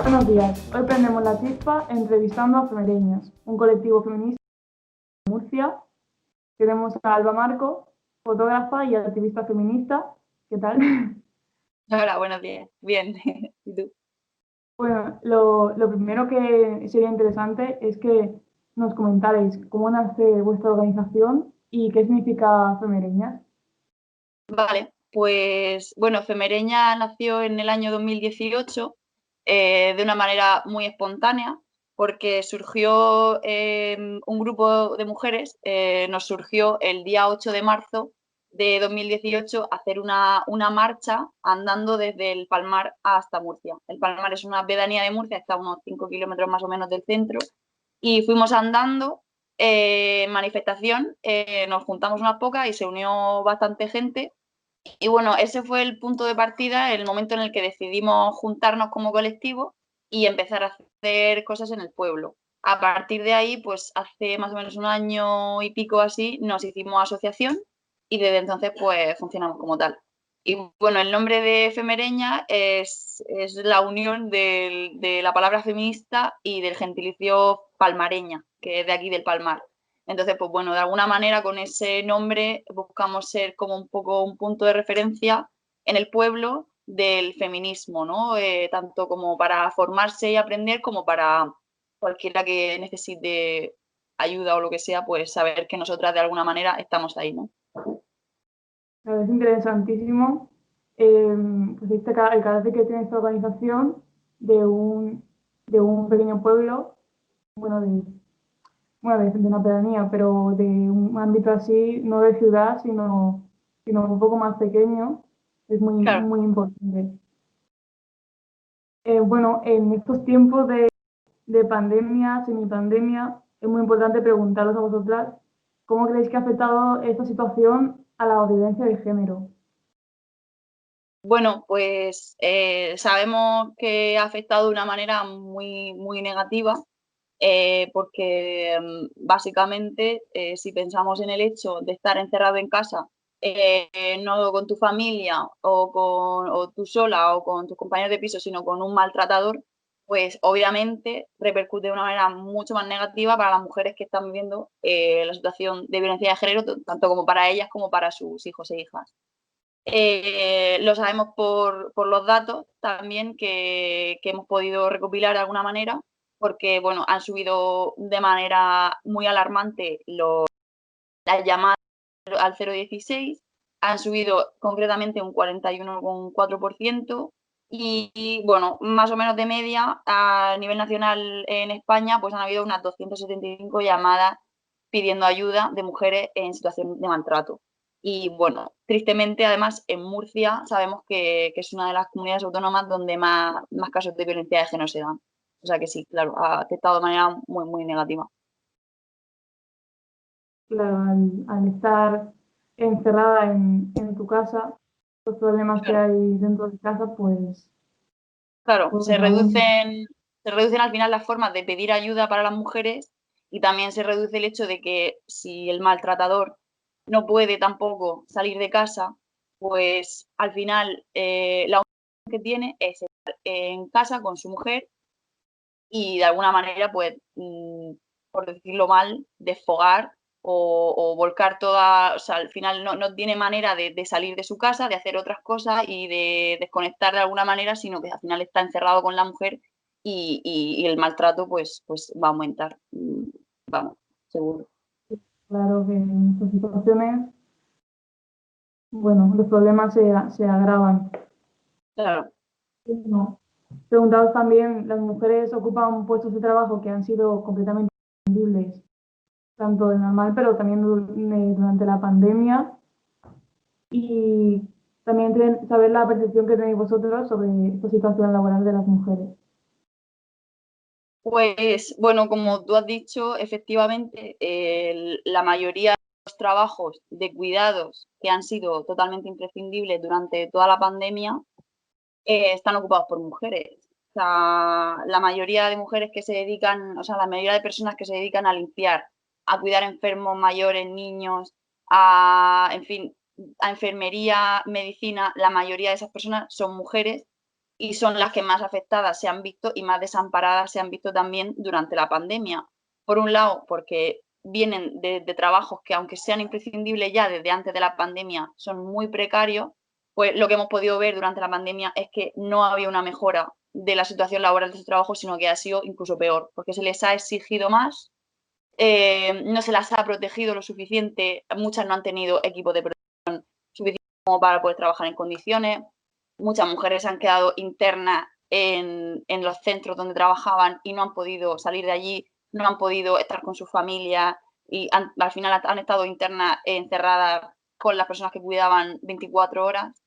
Buenos días. Hoy prendemos la chispa entrevistando a Femereñas, un colectivo feminista de Murcia. Tenemos a Alba Marco, fotógrafa y activista feminista. ¿Qué tal? Hola, buenos días. Bien. ¿Y tú? Bueno, lo primero que sería interesante es que nos comentarais cómo nace vuestra organización y qué significa Femereñas. Vale, pues bueno, Femereña nació en el año 2018 de una manera muy espontánea porque surgió un grupo de mujeres, nos surgió el día 8 de marzo de 2018 hacer una marcha andando desde el Palmar hasta Murcia. El Palmar es una pedanía de Murcia, está a unos 5 kilómetros más o menos del centro, y fuimos andando manifestación, nos juntamos unas pocas y se unió bastante gente. Y bueno, ese fue el punto de partida, el momento en el que decidimos juntarnos como colectivo y empezar a hacer cosas en el pueblo. A partir de ahí, pues hace más o menos un año y pico así, nos hicimos asociación y desde entonces pues funcionamos como tal. Y bueno, el nombre de Femereña es la unión de la palabra feminista y del gentilicio palmareña, que es de aquí del Palmar. Entonces, pues bueno, de alguna manera con ese nombre buscamos ser como un poco un punto de referencia en el pueblo del feminismo, ¿no? Tanto como para formarse y aprender, como para cualquiera que necesite ayuda o lo que sea, pues saber que nosotras de alguna manera estamos ahí, ¿no? Me parece interesantísimo pues el carácter que tiene esta organización de un pequeño pueblo, bueno, de una pedanía, pero de un ámbito así, no de ciudad, sino un poco más pequeño, es muy, Claro. muy importante. Bueno, en estos tiempos de pandemia, semipandemia, es muy importante preguntaros a vosotras cómo creéis que ha afectado esta situación a la violencia de género. Bueno, pues sabemos que ha afectado de una manera muy, muy negativa, porque básicamente si pensamos en el hecho de estar encerrado en casa, no con tu familia o tú sola o con tus compañeros de piso, sino con un maltratador, pues obviamente repercute de una manera mucho más negativa para las mujeres que están viviendo la situación de violencia de género, tanto como para ellas como para sus hijos e hijas. Lo sabemos por los datos también que hemos podido recopilar de alguna manera, porque bueno, han subido de manera muy alarmante las llamadas al 016, han subido concretamente un 41,4%, y bueno, más o menos de media a nivel nacional en España, pues han habido unas 275 llamadas pidiendo ayuda de mujeres en situación de maltrato. Y bueno, tristemente, además, en Murcia sabemos que es una de las comunidades autónomas donde más casos de violencia de género se dan. O sea que sí, claro, ha afectado de manera muy, muy negativa. Claro, al estar encerrada en tu casa, los problemas que Claro, hay dentro de casa, pues, claro, pues aún, se reducen al final las formas de pedir ayuda para las mujeres, y también se reduce el hecho de que si el maltratador no puede tampoco salir de casa, pues al final la única opción que tiene es estar en casa con su mujer y de alguna manera, pues, por decirlo mal, desfogar o volcar toda, o sea, al final no tiene manera de salir de su casa, de hacer otras cosas y de desconectar de alguna manera, sino que al final está encerrado con la mujer y el maltrato, pues va a aumentar, vamos, seguro. claro que en estas situaciones, bueno, los problemas se agravan. Claro, No. Preguntados también, las mujeres ocupan puestos de trabajo que han sido completamente invisibles, tanto de normal, pero también durante la pandemia. Y también saber la percepción que tenéis vosotros sobre esta situación laboral de las mujeres. pues bueno, como tú has dicho, efectivamente, la mayoría de los trabajos de cuidados que han sido totalmente imprescindibles durante toda la pandemia están ocupados por mujeres. O sea, la mayoría de mujeres que se dedican, o sea, la mayoría de personas que se dedican a limpiar, a cuidar enfermos mayores, niños, en fin, a enfermería, medicina, la mayoría de esas personas son mujeres y son las que más afectadas se han visto y más desamparadas se han visto también durante la pandemia. Por un lado, porque vienen de trabajos que, aunque sean imprescindibles ya desde antes de la pandemia, son muy precarios, pues lo que hemos podido ver durante la pandemia es que no había una mejora de la situación laboral de sus trabajos, sino que ha sido incluso peor, porque se les ha exigido más, no se las ha protegido lo suficiente, muchas no han tenido equipo de protección suficiente como para poder trabajar en condiciones, muchas mujeres se han quedado internas en los centros donde trabajaban y no han podido salir de allí, no han podido estar con sus familias y al final han estado internas encerradas con las personas que cuidaban 24 horas.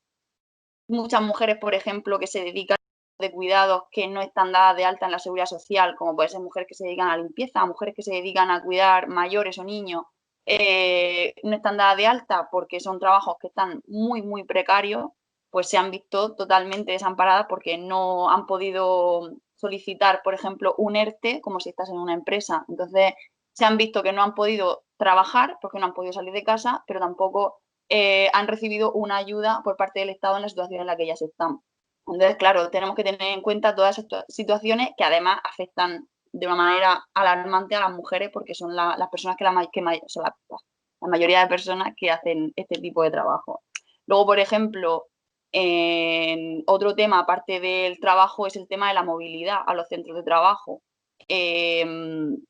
Muchas mujeres, por ejemplo, que se dedican a de cuidados que no están dadas de alta en la seguridad social, como puede ser mujeres que se dedican a la limpieza, mujeres que se dedican a cuidar mayores o niños, no están dadas de alta porque son trabajos que están muy, muy precarios, pues se han visto totalmente desamparadas porque no han podido solicitar, por ejemplo, un ERTE como si estás en una empresa. Entonces, se han visto que no han podido trabajar porque no han podido salir de casa, pero tampoco han recibido una ayuda por parte del Estado en la situación en la que ellas están. Entonces, claro, tenemos que tener en cuenta todas estas situaciones que además afectan de una manera alarmante a las mujeres porque son las personas son la mayoría de personas que hacen este tipo de trabajo. Luego, por ejemplo, otro tema aparte del trabajo es el tema de la movilidad a los centros de trabajo. Casi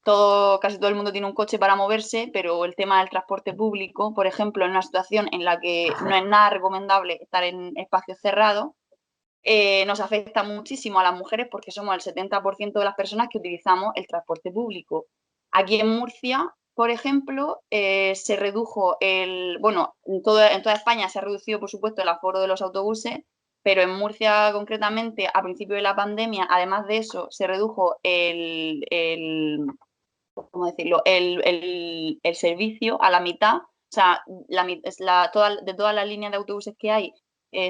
todo el mundo tiene un coche para moverse, pero el tema del transporte público, por ejemplo, en una situación en la que no es nada recomendable estar en espacios cerrados, nos afecta muchísimo a las mujeres porque somos el 70% de las personas que utilizamos el transporte público. Aquí en Murcia, por ejemplo, se redujo bueno, en toda España se ha reducido, por supuesto, el aforo de los autobuses, pero en Murcia concretamente, a principio de la pandemia, además de eso, se redujo ¿cómo decirlo? El servicio a la mitad. O sea, de todas las líneas de autobuses que hay,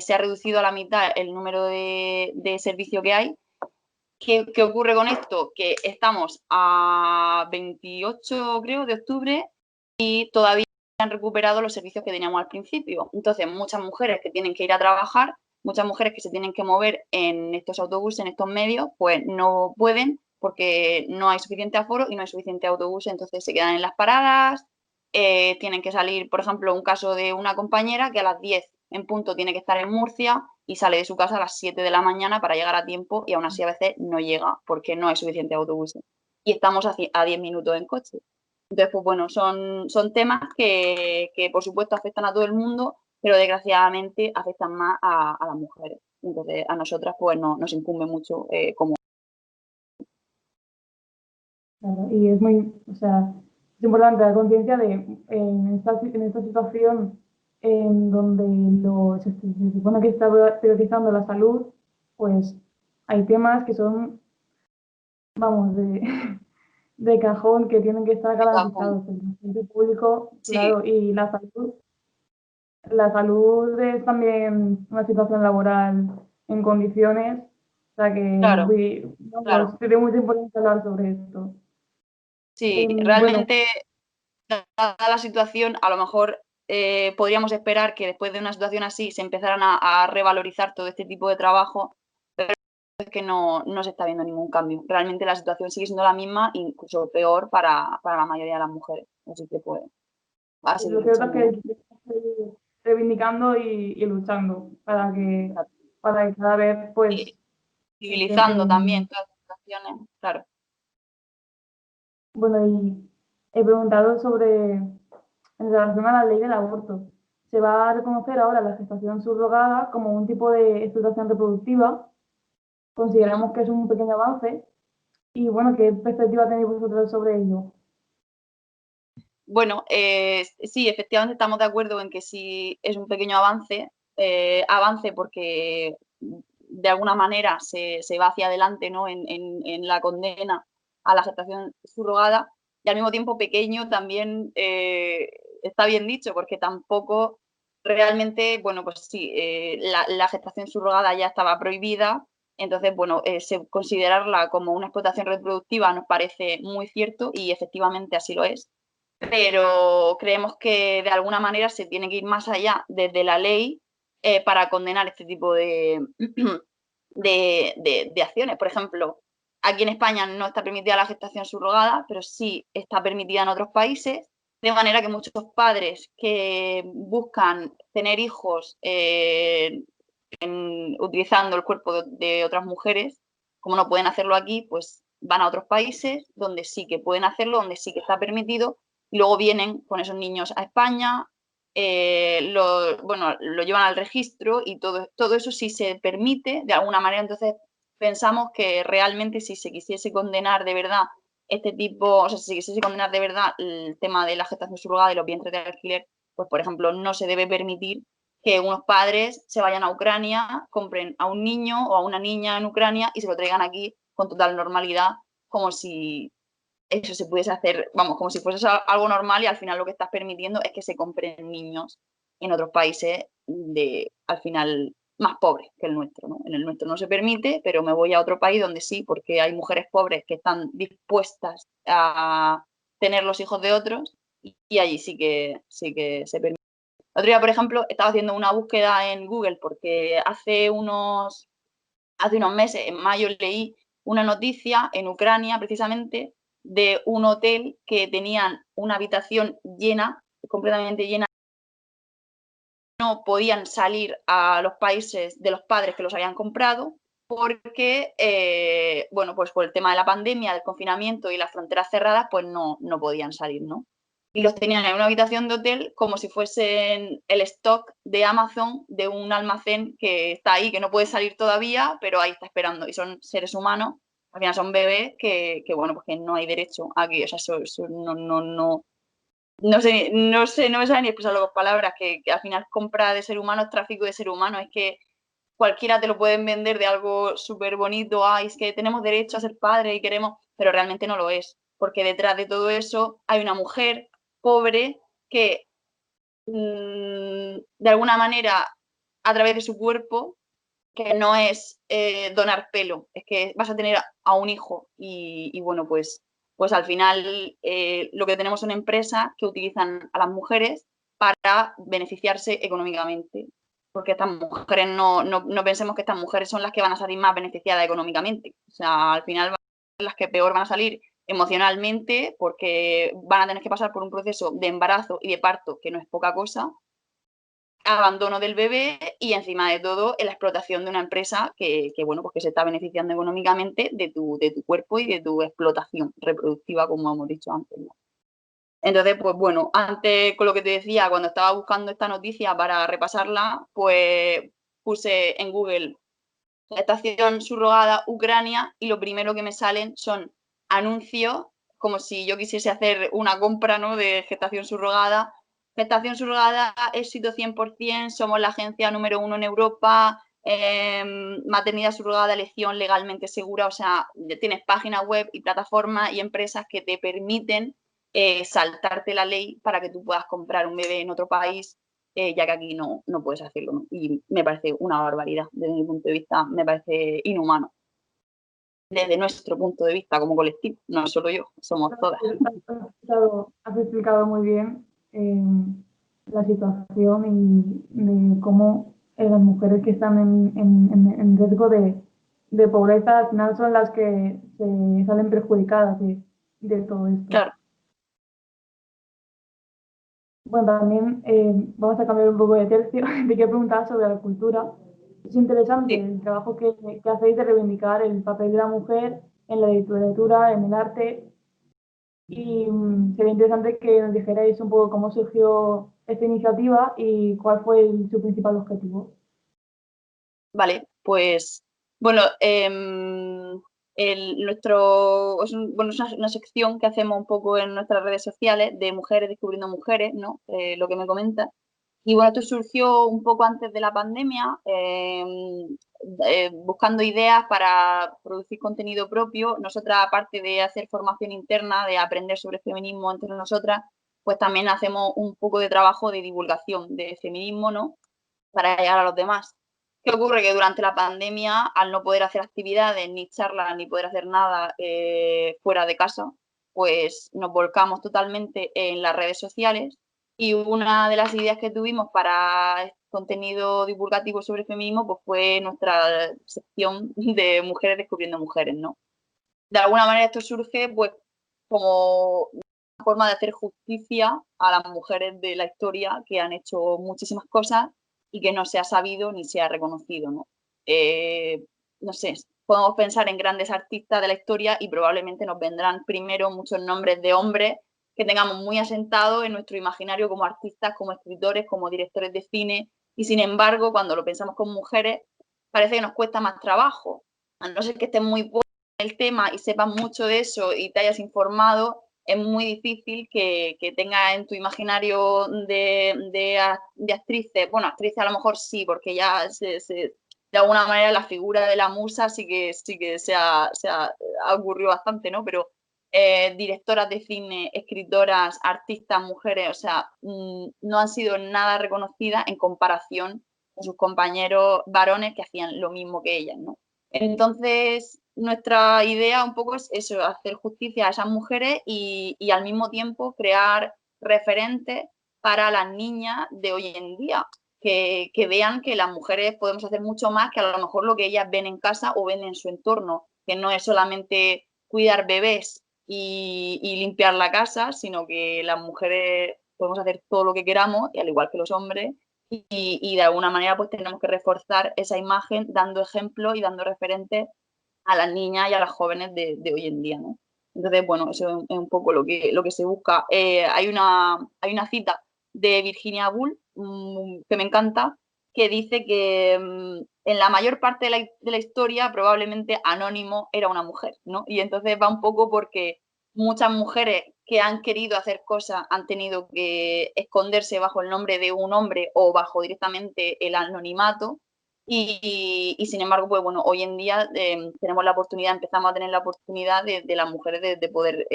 se ha reducido a la mitad el número de servicio que hay. ¿Qué ocurre con esto? Que estamos a 28, creo, de octubre y todavía no han recuperado los servicios que teníamos al principio. Entonces, muchas mujeres que tienen que ir a trabajar, muchas mujeres que se tienen que mover en estos autobuses, en estos medios, pues no pueden porque no hay suficiente aforo y no hay suficiente autobús, entonces se quedan en las paradas, tienen que salir, por ejemplo, un caso de una compañera que a las 10 en punto tiene que estar en Murcia y sale de su casa a las 7 de la mañana para llegar a tiempo y aún así a veces no llega porque no hay suficiente autobús. Y estamos a 10 minutos en coche. Entonces, pues bueno, son temas que por supuesto afectan a todo el mundo, pero desgraciadamente afectan más a las mujeres. Entonces, a nosotras pues nos incumbe mucho como... Claro, y es muy, o sea, es importante dar conciencia de en esta situación en donde se supone que está priorizando la salud, pues hay temas que son, vamos, de cajón que tienen que estar garantizados. El transporte público, Sí, claro, y la salud es también una situación laboral en condiciones, o sea que claro, claro. vamos, tiene mucha importancia hablar sobre esto. Sí, Bueno, realmente, dada la situación, a lo mejor podríamos esperar que después de una situación así se empezaran a revalorizar todo este tipo de trabajo, pero es que no se está viendo ningún cambio. Realmente la situación sigue siendo la misma, incluso peor para la mayoría de las mujeres. Así que pues, va a lo seguir cierto es que luchando. hay que seguir reivindicando y luchando para que cada vez Y pues civilizando también todas las situaciones, claro. bueno, y he preguntado sobre en relación a la ley del aborto. Se va a reconocer ahora la gestación subrogada como un tipo de explotación reproductiva. Consideramos que es un pequeño avance. Y bueno, ¿qué perspectiva tenéis vosotros sobre ello? Bueno, sí, efectivamente estamos de acuerdo en que sí es un pequeño avance porque de alguna manera se va hacia adelante, ¿no? en la condena a la gestación subrogada y al mismo tiempo pequeño también está bien dicho porque tampoco realmente, bueno, pues sí, la gestación subrogada ya estaba prohibida, entonces, bueno, considerarla como una explotación reproductiva nos parece muy cierto y efectivamente así lo es, pero creemos que de alguna manera se tiene que ir más allá desde la ley para condenar este tipo de acciones. Por ejemplo, aquí en España no está permitida la gestación subrogada, pero sí está permitida en otros países, de manera que muchos padres que buscan tener hijos utilizando el cuerpo de otras mujeres, como no pueden hacerlo aquí, pues van a otros países donde sí que pueden hacerlo, donde sí que está permitido, y luego vienen con esos niños a España, lo llevan al registro y todo eso sí se permite de alguna manera. Entonces pensamos que realmente si se quisiese condenar de verdad este tipo, o sea, si se quisiese condenar de verdad el tema de la gestación subrogada y los vientres de alquiler, pues por ejemplo no se debe permitir que unos padres se vayan a Ucrania, compren a un niño o a una niña en Ucrania y se lo traigan aquí con total normalidad, como si eso se pudiese hacer, vamos, como si fuese algo normal, y al final lo que estás permitiendo es que se compren niños en otros países al final, más pobres que el nuestro, ¿no? En el nuestro no se permite, pero me voy a otro país donde sí, porque hay mujeres pobres que están dispuestas a tener los hijos de otros, y allí sí que se permite. El otro día, por ejemplo, estaba haciendo una búsqueda en Google porque hace unos meses, en mayo, leí una noticia en Ucrania, precisamente, de un hotel que tenían una habitación llena, completamente llena. No podían salir a los países de los padres que los habían comprado porque, bueno, pues por el tema de la pandemia, del confinamiento y las fronteras cerradas, pues no podían salir, ¿no? Y los tenían en una habitación de hotel como si fuesen el stock de Amazon de un almacén que está ahí, que no puede salir todavía, pero ahí está esperando. Y son seres humanos, al final son bebés bueno, pues que no hay derecho aquí. O sea, eso no me sabe ni expresarlo con palabras, que al final compra de ser humano es tráfico de ser humano. Es que cualquiera te lo pueden vender de algo súper bonito, es que tenemos derecho a ser padres y queremos, pero realmente no lo es, porque detrás de todo eso hay una mujer pobre que de alguna manera, a través de su cuerpo, que no es donar pelo, es que vas a tener a un hijo y bueno, pues al final lo que tenemos son empresas que utilizan a las mujeres para beneficiarse económicamente, porque estas mujeres no pensemos que estas mujeres son las que van a salir más beneficiadas económicamente. O sea, al final van a ser las que peor van a salir emocionalmente, porque van a tener que pasar por un proceso de embarazo y de parto que no es poca cosa, abandono del bebé y encima de todo en la explotación de una empresa bueno, pues que se está beneficiando económicamente de tu cuerpo y de tu explotación reproductiva, como hemos dicho antes, ¿no? Entonces, pues bueno, antes con lo que te decía, cuando estaba buscando esta noticia para repasarla, pues puse en Google gestación subrogada Ucrania y lo primero que me salen son anuncios, como si yo quisiese hacer una compra, ¿no?, de gestación subrogada. Gestación subrogada, éxito 100%, somos la agencia número 1 en Europa, maternidad subrogada, elección legalmente segura. O sea, tienes página web y plataformas y empresas que te permiten saltarte la ley para que tú puedas comprar un bebé en otro país, ya que aquí no puedes hacerlo, ¿no? Y me parece una barbaridad, desde mi punto de vista, me parece inhumano, desde nuestro punto de vista como colectivo, no solo yo, somos todas. Has explicado muy bien la situación y de cómo las mujeres que están en riesgo de pobreza al final son las que se salen perjudicadas de todo esto. Claro. Bueno, también vamos a cambiar un poco de tercio. Te quiero preguntar sobre la cultura. Es interesante Sí. el trabajo que hacéis de reivindicar el papel de la mujer en la literatura, en el arte. Y sería interesante que nos dijerais un poco cómo surgió esta iniciativa y cuál fue su principal objetivo. Vale, pues bueno, es una sección que hacemos un poco en nuestras redes sociales de mujeres descubriendo mujeres, ¿no? Lo que me comentas. Y bueno, esto surgió un poco antes de la pandemia, buscando ideas para producir contenido propio. Nosotras, aparte de hacer formación interna, de aprender sobre feminismo entre nosotras, pues también hacemos un poco de trabajo de divulgación de feminismo, ¿no?, para llegar a los demás. ¿Qué ocurre? Que durante la pandemia, al no poder hacer actividades, ni charlas, ni poder hacer nada fuera de casa, pues nos volcamos totalmente en las redes sociales Y una de las ideas que tuvimos para contenido divulgativo sobre feminismo pues fue nuestra sección de Mujeres descubriendo mujeres, ¿no? De alguna manera esto surge pues como una forma de hacer justicia a las mujeres de la historia que han hecho muchísimas cosas y que no se ha sabido ni se ha reconocido, ¿no? No sé, podemos pensar en grandes artistas de la historia y probablemente nos vendrán primero muchos nombres de hombres que tengamos muy asentados en nuestro imaginario como artistas, como escritores, como directores de cine, y sin embargo, cuando lo pensamos con mujeres, parece que nos cuesta más trabajo, a no ser que estén muy el tema y sepas mucho de eso y te hayas informado, es muy difícil que tengas en tu imaginario de actrices, bueno, actrices a lo mejor sí, porque ya de alguna manera la figura de la musa sí que ha ocurrido bastante, ¿no? Pero directoras de cine, escritoras, artistas, mujeres, o sea, no han sido nada reconocidas en comparación con sus compañeros varones que hacían lo mismo que ellas, ¿no? Entonces, nuestra idea un poco es eso, hacer justicia a esas mujeres y al mismo tiempo crear referentes para las niñas de hoy en día, que vean que las mujeres podemos hacer mucho más que a lo mejor lo que ellas ven en casa o ven en su entorno, que no es solamente cuidar bebés y limpiar la casa, sino que las mujeres podemos hacer todo lo que queramos, y al igual que los hombres, y de alguna manera pues tenemos que reforzar esa imagen dando ejemplos y dando referentes a las niñas y a las jóvenes de hoy en día, ¿no? Entonces, bueno, eso es un poco lo que se busca. Hay una cita de Virginia Woolf que me encanta, que dice que en la mayor parte de la historia probablemente Anónimo era una mujer, ¿no? Y entonces va un poco porque muchas mujeres que han querido hacer cosas han tenido que esconderse bajo el nombre de un hombre o bajo directamente el anonimato. Y sin embargo, pues bueno, hoy en día tenemos la oportunidad, empezamos a tener la oportunidad de las mujeres de poder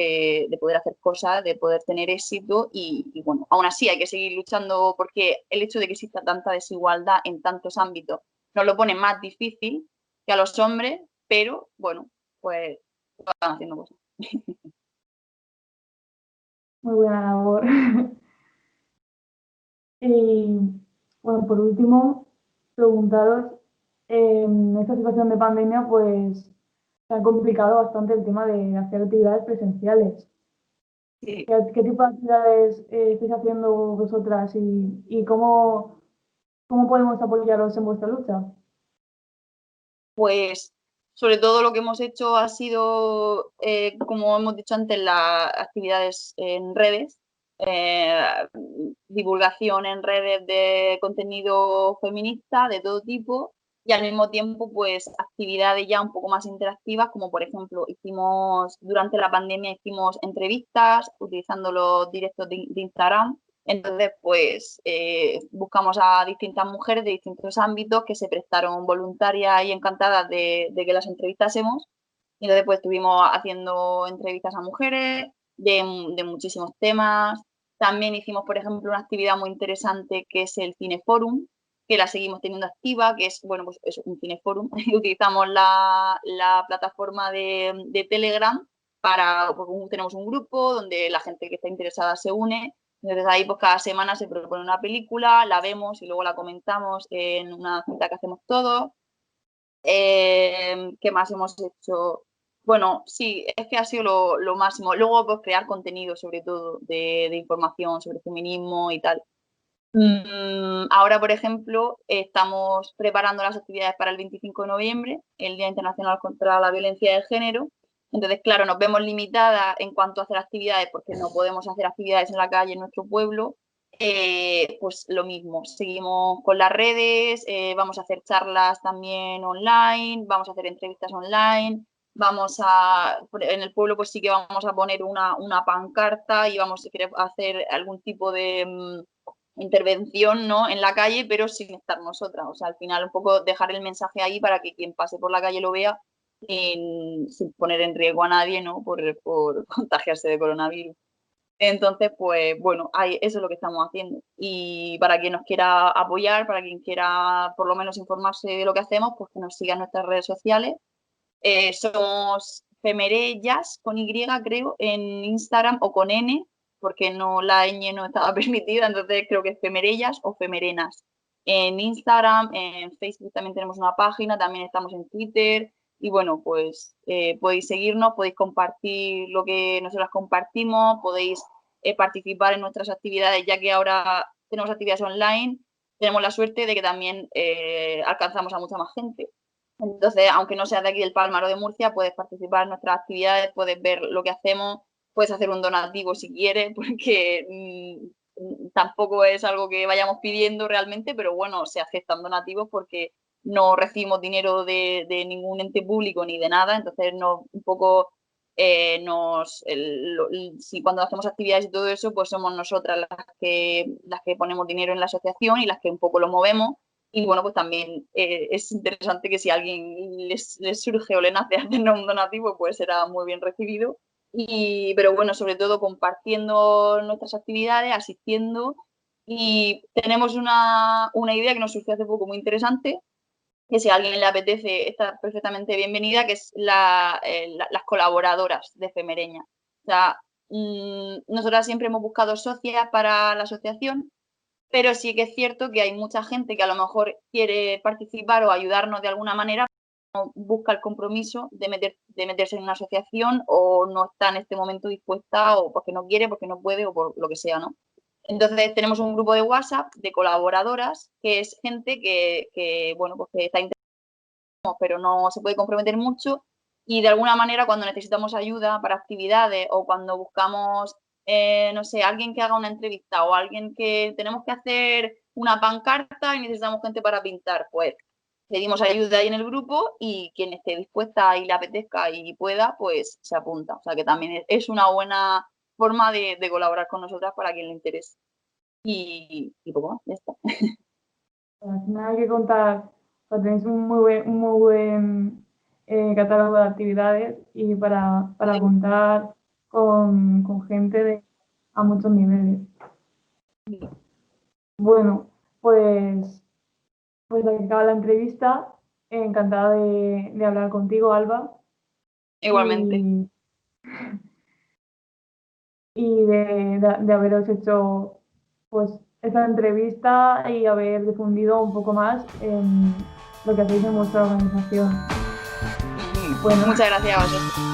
hacer cosas, de poder tener éxito y bueno, aún así hay que seguir luchando porque el hecho de que exista tanta desigualdad en tantos ámbitos nos lo pone más difícil que a los hombres, pero bueno, pues están haciendo cosas. Muy buena labor. Y bueno, por último, preguntaros, en esta situación de pandemia, pues se ha complicado bastante el tema de hacer actividades presenciales. Sí. ¿Qué tipo de actividades estáis haciendo vosotras y cómo podemos apoyaros en vuestra lucha? Pues sobre todo lo que hemos hecho ha sido, como hemos dicho antes, las actividades en redes, eh, divulgación en redes de contenido feminista de todo tipo y al mismo tiempo pues actividades ya un poco más interactivas, como por ejemplo durante la pandemia hicimos entrevistas utilizando los directos de Instagram. Entonces, pues buscamos a distintas mujeres de distintos ámbitos que se prestaron voluntarias y encantadas de que las entrevistásemos. Y entonces, pues estuvimos haciendo entrevistas a mujeres de muchísimos temas. También hicimos, por ejemplo, una actividad muy interesante que es el Cineforum, que la seguimos teniendo activa, que es, bueno, pues es un Cineforum. Utilizamos la plataforma de Telegram porque tenemos un grupo donde la gente que está interesada se une. Entonces ahí pues cada semana se propone una película, la vemos y luego la comentamos en una cita que hacemos todos. ¿Qué más hemos hecho? Bueno, sí, es que ha sido lo máximo. Luego pues crear contenido sobre todo de información sobre feminismo y tal. Ahora, por ejemplo, estamos preparando las actividades para el 25 de noviembre, el Día Internacional contra la Violencia de Género. Entonces, claro, nos vemos limitadas en cuanto a hacer actividades porque no podemos hacer actividades en la calle en nuestro pueblo. Pues lo mismo, seguimos con las redes, vamos a hacer charlas también online, vamos a hacer entrevistas online, en el pueblo pues sí que vamos a poner una pancarta y vamos a hacer algún tipo de intervención, ¿no?, en la calle, pero sin estar nosotras. O sea, al final un poco dejar el mensaje ahí para que quien pase por la calle lo vea sin poner en riesgo a nadie, ¿no?, por contagiarse de coronavirus. Entonces, pues bueno, eso es lo que estamos haciendo. Y para quien nos quiera apoyar, para quien quiera por lo menos informarse de lo que hacemos, pues que nos siga en nuestras redes sociales. Somos Femerellas con Y, creo, en Instagram o con N, porque no, la ñ no estaba permitida, entonces creo que es Femerellas o Femerenas. En Instagram, en Facebook también tenemos una página, también estamos en Twitter y bueno, pues podéis seguirnos, podéis compartir lo que nosotras compartimos, podéis participar en nuestras actividades, ya que ahora tenemos actividades online, tenemos la suerte de que también alcanzamos a mucha más gente. Entonces, aunque no seas de aquí del Palmar o de Murcia, puedes participar en nuestras actividades, puedes ver lo que hacemos, puedes hacer un donativo si quieres, porque tampoco es algo que vayamos pidiendo realmente, pero bueno, se aceptan donativos porque no recibimos dinero de ningún ente público ni de nada, entonces un poco si cuando hacemos actividades y todo eso, pues somos nosotras las que ponemos dinero en la asociación y las que un poco lo movemos. Y bueno, pues también es interesante que si a alguien les surge o le nace hacernos un donativo, pues será muy bien recibido. Pero bueno, sobre todo compartiendo nuestras actividades, asistiendo. Y tenemos una idea que nos surgió hace poco muy interesante, que si a alguien le apetece está perfectamente bienvenida, que es las colaboradoras de Femereña. O sea, nosotras siempre hemos buscado socias para la asociación, pero sí que es cierto que hay mucha gente que a lo mejor quiere participar o ayudarnos de alguna manera, no busca el compromiso de meterse en una asociación o no está en este momento dispuesta o porque no quiere, porque no puede o por lo que sea, ¿no? Entonces tenemos un grupo de WhatsApp de colaboradoras que es gente que bueno, pues que está interesada, pero no se puede comprometer mucho y de alguna manera cuando necesitamos ayuda para actividades o cuando buscamos no sé, alguien que haga una entrevista o alguien que tenemos que hacer una pancarta y necesitamos gente para pintar, pues pedimos ayuda ahí en el grupo y quien esté dispuesta y le apetezca y pueda, pues se apunta. O sea que también es una buena forma de colaborar con nosotras para quien le interese. Y poco más, ya está. Al final hay que contar, o sea, tenéis un muy buen catálogo de actividades y para contar con gente a muchos niveles. Bueno, pues aquí acaba la entrevista. Encantada de hablar contigo, Alba. Igualmente. Y de haberos hecho pues esta entrevista y haber difundido un poco más en lo que hacéis en vuestra organización. Bueno, muchas gracias a vosotros.